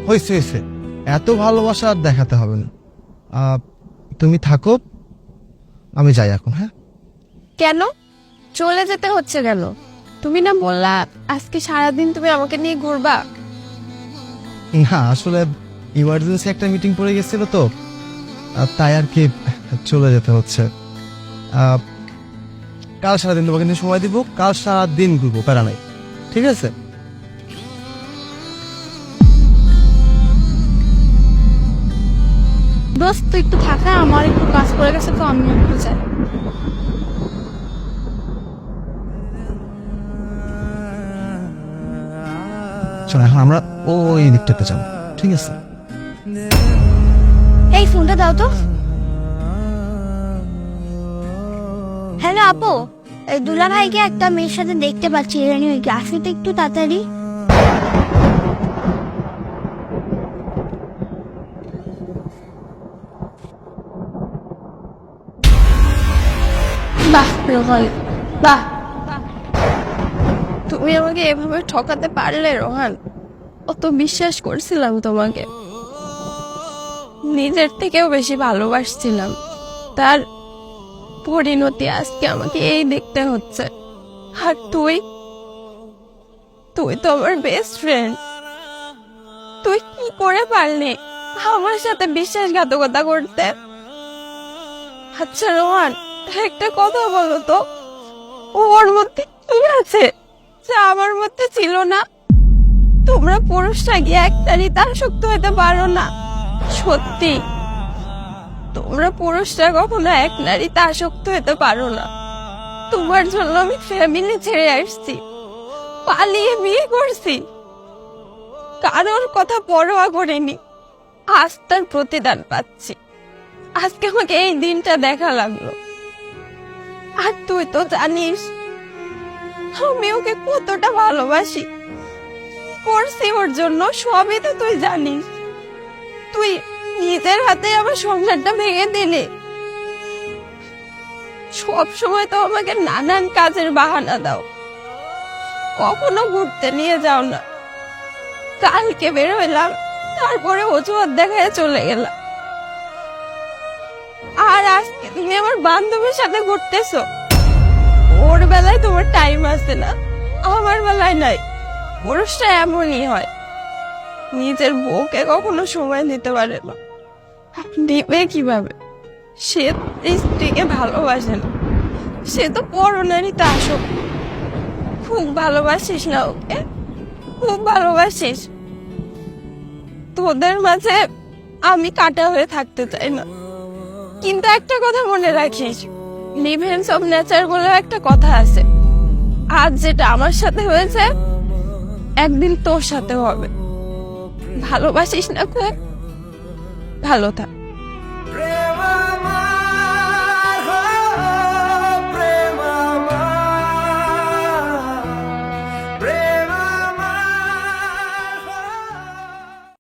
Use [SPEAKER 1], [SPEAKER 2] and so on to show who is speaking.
[SPEAKER 1] হয়েছে হয়েছে, এত ভালোবাসা আর দেখাতে হবে না। তুমি থাকো, আমি যাই এখন। হ্যাঁ,
[SPEAKER 2] কেন চলে যেতে হচ্ছে কেন? তুমি না বললা আজকে সারাদিন তুমি আমাকে নিয়ে ঘুরবা?
[SPEAKER 1] না আসলে ইমার্জেন্সি একটা মিটিং পড়ে গেছিল তো, তাই আর কি চলে যেতে হচ্ছে। কাল সারাদিন তোমাকে নিয়ে সময় দিব, কাল সারাদিন ঘুরবো, প্যারা নাই, ঠিক আছে?
[SPEAKER 2] দোস্ত তুই একটু থাকা, আমার একটু কাজ পড়ে গেছে তো আমি একটু যাই।
[SPEAKER 1] শোনো, এখন আমরা ওই দিকটাতে যাবো, ঠিক আছে?
[SPEAKER 3] এই ফোনটা দাও তো। হ্যালো আপু, এই দুলা ভাইকে একটা মেয়ের সাথে দেখতে পাচ্ছি, এরানি ওই আসো তো একটু তাড়াতাড়ি।
[SPEAKER 2] বাহ রোহান, বাহ, তুমি আমাকে এভাবে ঠকাতে পারলে রোহান। অত বিশ্বাস করছিলাম তোমাকে, নিজের থেকেও বেশি ভালোবাসছিলাম, তার পরিণতি আজকে আমাকে এই দেখতে হচ্ছে। আর তুই তুই তো আমার বেস্ট ফ্রেন্ড, তুই কি করে পারলি আমার সাথে বিশ্বাসঘাতকতা করতে? আচ্ছা রোহান, একটা কথা বলো তো, ওর মধ্যে কি আছে যা আমার মধ্যে ছিল না? তোমরা পুরুষরা গিয়ে একটারই আসক্ত হতে পারো না? সত্যি তোমরা পুরুষরা কখনো এক নারীতে আসক্ত হতে পারো না। তোমার জন্য আমি ফ্যামিলি ছেড়ে আসছি, পালিয়ে বিয়ে করছি, কারোর কথা পরোয়া করিনি। আজ তার প্রতিদান পাচ্ছি। আজকে আমাকে এই দিনটা দেখা লাগলো। আর তুই তো জানিস আমি ওকে কতটা ভালোবাসি, করছি ওর জন্য, সবই তো তুই জানিস। তুই নিজের হাতে আমার সংসারটা ভেঙে দিলি। সব সময় তো আমাকে নানান কাজের বাহানা দাও, কখনো ঘুরতে নিয়ে যাও না। কালকে বের হইলাম, তারপরে অজুহাত দেখায় চলে গেলাম। আর আজকে তুমি আমার বান্ধবীর সাথে ঘুরতেছো। ওর বেলায় তোমার টাইম আছে না, আমার বেলায় নাই। পুরুষটা এমনই হয়, নিজের বউকে কখনো সময় দিতে পারে না। দিবে কিভাবে? সে স্ত্রীকে ভালোবাসে না, সে তো পরনারীতে আসক্ত। খুব ভালোবাসিস না ওকে, খুব ভালোবাসিস। তোদের মাঝে আমি কাটা হয়ে থাকতে চাই না, কিন্তু একটা কথা মনে রাখিস, লিভেন্স অফ নেচার বলে একটা কথা আছে। আজ যেটা আমার সাথে হয়েছে একদিন তোর সাথে হবে। ভালোবাসিস না খুব, ভালো থাক।